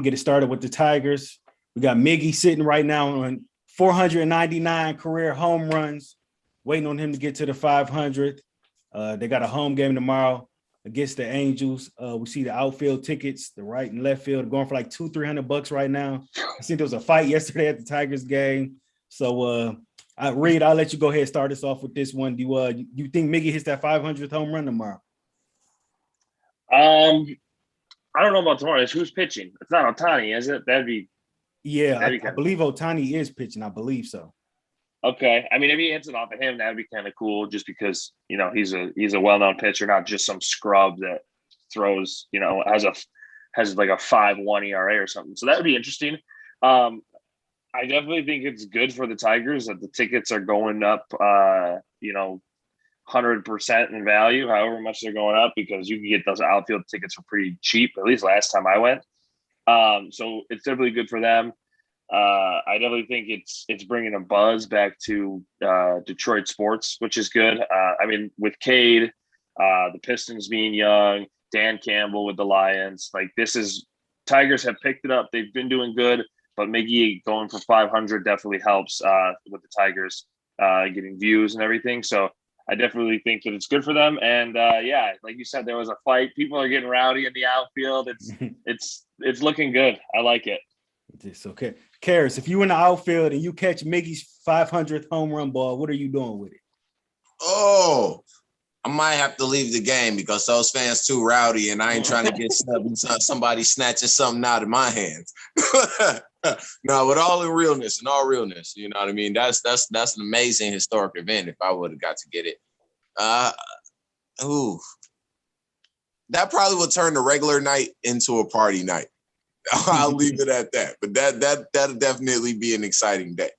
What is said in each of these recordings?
Get it started with the Tigers. We got Miggy sitting right now on 499 career home runs, waiting on him to get to the 500th. They got a home game tomorrow against the Angels. We see the outfield tickets, the right and left field, going for like $200-300 right now. I think there was a fight yesterday at the Tigers game. So, Reed, I'll let you go ahead and start us off with this one. Do you think Miggy hits that 500th home run tomorrow? I don't know about tomorrow. Who's pitching? It's not Ohtani, is it? That'd be I believe Ohtani is pitching. I believe so. Okay. I mean, if he hits it off of him, that'd be kind of cool just because, he's a well-known pitcher, not just some scrub that throws, has like a 5.1 ERA or something. So that would be interesting. I definitely think it's good for the Tigers that the tickets are going up, 100% in value, however much they're going up, because you can get those outfield tickets for pretty cheap, at least last time I went. So it's definitely good for them. I definitely think it's bringing a buzz back to Detroit sports, which is good. I mean, with Cade, the Pistons being young, Dan Campbell with the Lions, Tigers have picked it up. They've been doing good, but Miggy going for 500 definitely helps with the Tigers getting views and everything. So I definitely think that it's good for them. And like you said, there was a fight. People are getting rowdy in the outfield. It's looking good. I like it. It's okay. Karis, if you in the outfield and you catch Miggy's 500th home run ball, what are you doing with it? Oh, I might have to leave the game because those fans too rowdy, and I ain't trying to get somebody snatching something out of my hands. No, with all realness, you know what I mean? That's an amazing historic event if I would have got to get it. That probably would turn the regular night into a party night. I'll leave it at that. But that'll definitely be an exciting day.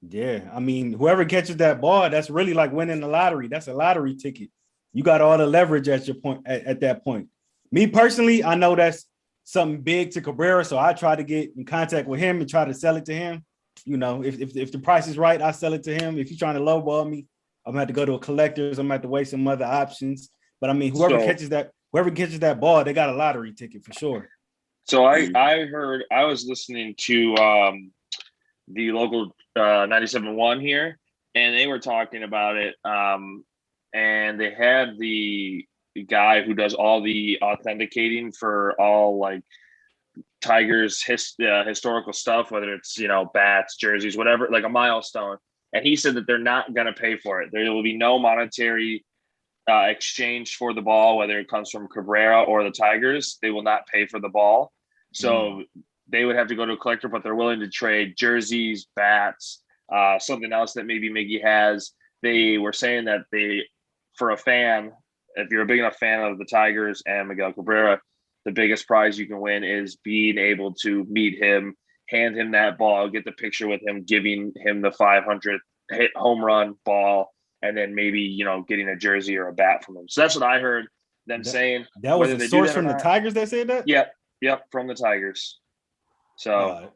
Yeah, I mean, whoever catches that ball, that's really like winning the lottery. That's a lottery ticket. You got all the leverage at your point at that point. Me personally, I know that's something big to Cabrera, so I try to get in contact with him and try to sell it to him. If the price is right, I sell it to him. If he's trying to lowball me, I'm gonna have to go to a collector's. I'm gonna have to weigh some other options. But I mean, whoever catches that ball, they got a lottery ticket for sure. So I heard, I was listening to the local 97.1 here, and they were talking about it. And they had the guy who does all the authenticating for all like Tigers historical stuff, whether it's, bats, jerseys, whatever, like a milestone. And he said that they're not going to pay for it. There will be no monetary exchange for the ball, whether it comes from Cabrera or the Tigers. They will not pay for the ball. So they would have to go to a collector, but they're willing to trade jerseys, bats, something else that maybe Miggy has. They were saying that for a fan, if you're a big enough fan of the Tigers and Miguel Cabrera, the biggest prize you can win is being able to meet him, hand him that ball, get the picture with him, giving him the 500th hit home run ball, and then maybe, getting a jersey or a bat from him. So that's what I heard them saying. That was a source from the Tigers that said that? Yep, from the Tigers. So.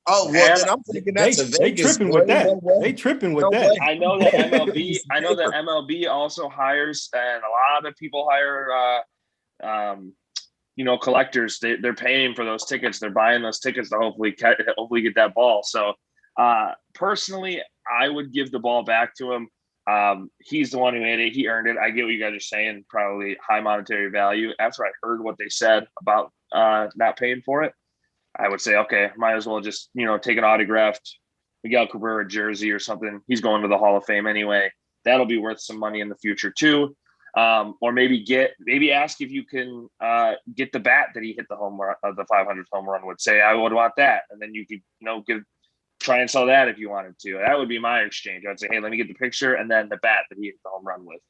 Then I'm thinking that's they tripping with that. They tripping with that. I know that MLB. I know that MLB also hires, and a lot of people hire, collectors. They're paying for those tickets. They're buying those tickets to hopefully get that ball. So, personally, I would give the ball back to him. He's the one who made it. He earned it. I get what you guys are saying. Probably high monetary value. After I heard what they said about not paying for it, I would say, okay, might as well just, take an autographed Miguel Cabrera jersey or something. He's going to the Hall of Fame anyway. That'll be worth some money in the future too. Or maybe ask if you can get the bat that he hit the home run, the 500th home run would say, I would want that. And then you could, try and sell that if you wanted to. That would be my exchange. I'd say, hey, let me get the picture and then the bat that he hit the home run with.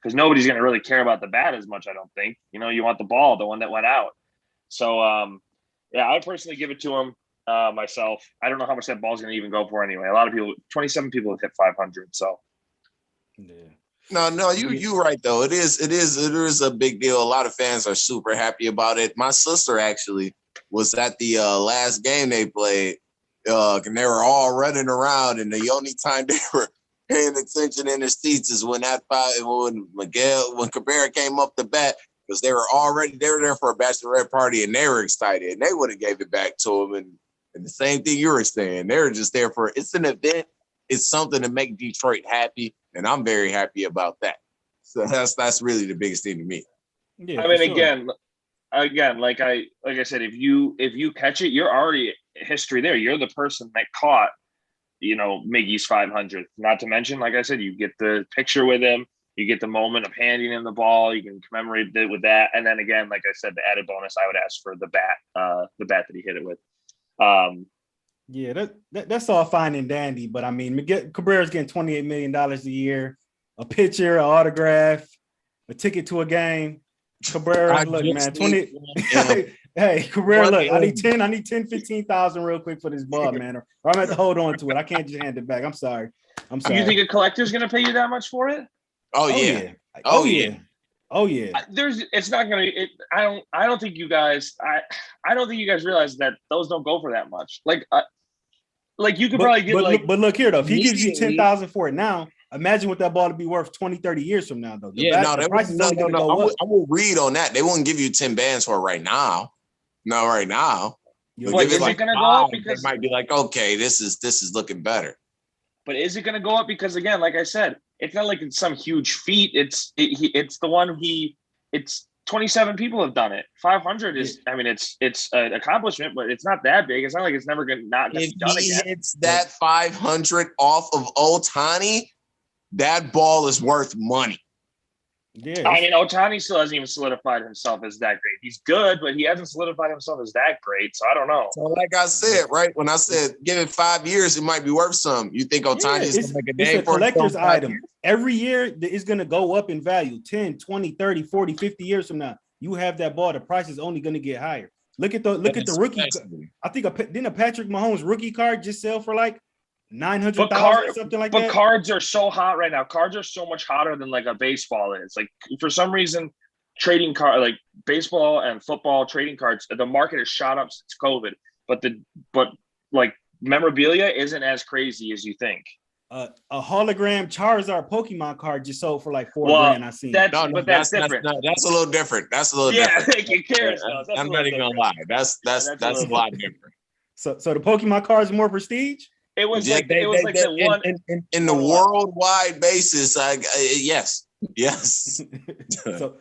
Because nobody's going to really care about the bat as much, I don't think. You want the ball, the one that went out. So, I would personally give it to him myself. I don't know how much that ball's going to even go for anyway. A lot of people, 27 people have hit 500. So, yeah. No, you right though. It is a big deal. A lot of fans are super happy about it. My sister actually was at the last game they played, and they were all running around, and the only time they were paying attention in their seats is when Cabrera came up the bat because they were there for a bachelorette party and they were excited and they would have gave it back to him. And the same thing you were saying, they were just there for it's an event. It's something to make Detroit happy, and I'm very happy about that. So that's really the biggest thing to me. Yeah, I mean, sure. again, like I said, if you catch it, you're already history there. You're the person that caught, Miggy's 500th. Not to mention, like I said, you get the picture with him, you get the moment of handing him the ball, you can commemorate it with that, and then again, like I said, the added bonus, I would ask for the bat that he hit it with. Yeah, that's all fine and dandy, but I mean, Miguel Cabrera's getting $28 million a year, a picture, an autograph, a ticket to a game. Cabrera, look, man, 20. Hey, Cabrera, look, I need 10, 15,000 real quick for this ball, man, or I'm gonna have to hold on to it. I can't just hand it back. I'm sorry. You think a collector's gonna pay you that much for it? Oh yeah. It's not gonna. I don't think you guys. I don't think you guys realize that those don't go for that much. Like you could probably get But look here though, if he gives you 10,000 for it now, imagine what that ball would be worth 20, 30 years from now though. The price is only gonna go up. I will read on that. They won't give you 10 bands for it right now. Not right now. But is it gonna go up? Because it might be like, okay, this is looking better. But is it gonna go up? Because again, like I said, it's not like it's some huge feat. It's the one it's 27 people have done it. 500 is, I mean, it's an accomplishment, but it's not that big. It's not like it's never gonna be done again. If he hits that 500 off of Ohtani, that ball is worth money. Yeah, I mean, Ohtani still hasn't even solidified himself as that great. He's good, but he hasn't solidified himself as that great. So I don't know. So like I said, right, when I said give it 5 years, it might be worth some. You think Ohtani is going to make a name for it? It's a collector's item. Every year it's going to go up in value. 10, 20, 30, 40, 50 years from now. You have that ball, the price is only going to get higher. Look at the rookie. I think didn't a Patrick Mahomes rookie card just sell for like 900,000 or something like that? But cards are so hot right now. Cards are so much hotter than like a baseball is. Like for some reason, trading card like baseball and football trading cards, the market has shot up since COVID. But like memorabilia isn't as crazy as you think. A hologram Charizard Pokemon card just sold for like $4,000. I seen. That's different. That's a little different. That's a little different. Yeah, it cares. I'm not even gonna lie. That's a lot different. So the Pokemon cards are more prestige. It was like the one in the worldwide basis. Yes.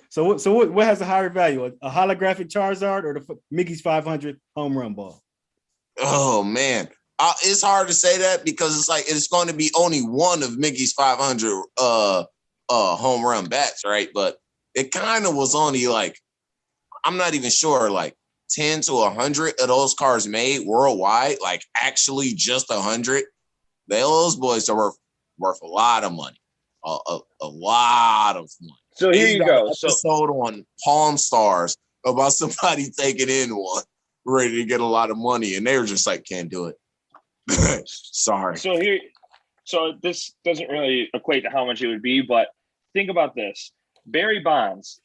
So what has a higher value? A holographic Charizard or the Mickey's 500 home run ball? Oh man, it's hard to say that because it's like it's going to be only one of Mickey's 500 home run bats, right? But it kind of was only like I'm not even sure, like 10 to 100 of those cars made worldwide, like actually just 100. Those boys are worth a lot of money, a lot of money. So here you go. Episode on Palm Stars about somebody taking in one, ready to get a lot of money, and they were just like, can't do it. Sorry. So this doesn't really equate to how much it would be, but think about this. Barry Bonds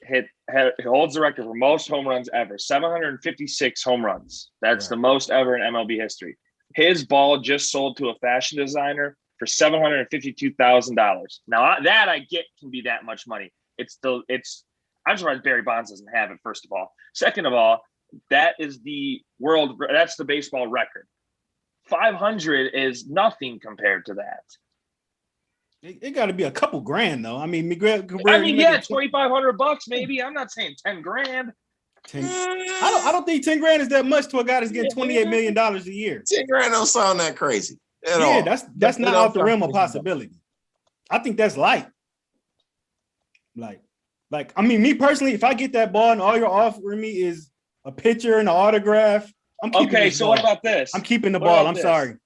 holds the record for most home runs ever, 756 home runs. That's the most ever in MLB history. His ball just sold to a fashion designer for $752,000. Now that I get can be that much money. I'm surprised Barry Bonds doesn't have it, first of all. Second of all, that's the baseball record. 500 is nothing compared to that. It got to be a couple grand though. I mean, Miguel Cabrera. $2,500 maybe. I'm not saying 10 grand. I don't think 10 grand is that much to a guy that's getting $28 million a year. 10 grand don't sound that crazy at all. That's not out the realm of possibility. I think that's light. Like I mean, me personally, if I get that ball and all you're offering me is a picture and an autograph, I'm keeping. Okay, so what about this? I'm keeping the ball. I'm sorry.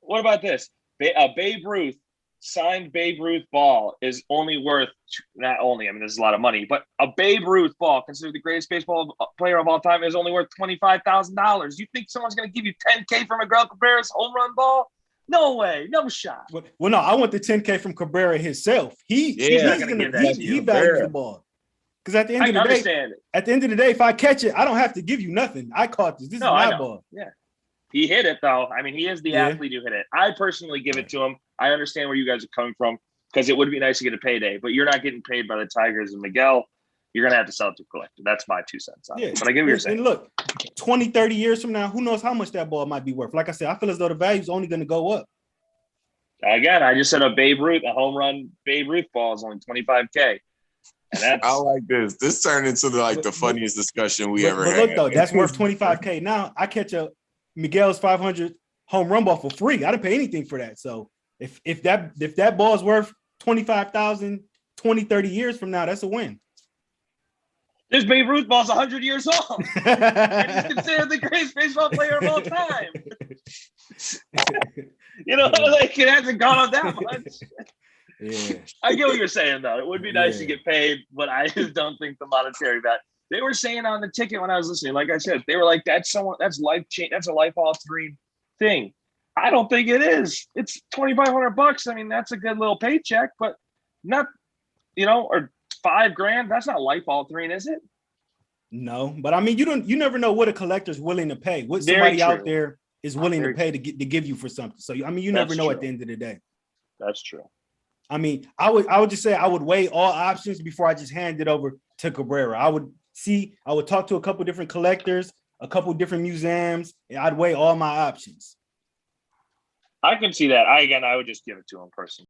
What about this? Babe Ruth. Signed Babe Ruth ball is only worth, not only, I mean, there's a lot of money, but a Babe Ruth ball, considered the greatest baseball player of all time, is only worth $25,000. You think someone's going to give you $10K for Miguel Cabrera's home run ball? No way, no shot. Well, no, I want the $10K from Cabrera himself. He values the ball. Because at the end of the day, if I catch it, I don't have to give you nothing. I caught this. This is my ball. Yeah. He hit it, though. I mean, he is the athlete who hit it. I personally give it to him. I understand where you guys are coming from because it would be nice to get a payday, but you're not getting paid by the Tigers and Miguel. you're gonna have to sell it to a collector. That's my 2 cents on Yeah. it. But I get what you're saying. And look, 20, 30 years from now, who knows how much that ball might be worth? Like I said, I feel as though the value is only going to go up. Again, I just said a home run Babe Ruth ball is only $25K. And that's I like this. This turned into the funniest discussion we ever but had. look though, that's worth $25K. Now I catch a Miguel's 500 home run ball for free. I didn't pay anything for that. So if that ball is worth 25,000, 20, 30 years from now, that's a win. this Babe Ruth ball's 100 years old. And he's considered the greatest baseball player of all time. Like it hasn't gone up that much. Yeah. I get what you're saying, though. It would be nice to get paid, but I just don't think the monetary value. They were saying on the ticket when I was listening, like I said, they were like, that's life change. That's a life altering thing. I don't think it is. It's $2,500. I mean, that's a good little paycheck, but not, or $5,000. That's not life altering, is it? No, but I mean, you never know what a collector's willing to pay. What Very somebody true. out there is willing Very to pay to give you for something. So I mean, you never That's know true. at the end of the day. That's true. I mean, I would just say I would weigh all options before I just hand it over to Cabrera. I would talk to a couple different collectors, a couple different museums, and I'd weigh all my options. I can see that. I would just give it to him personally.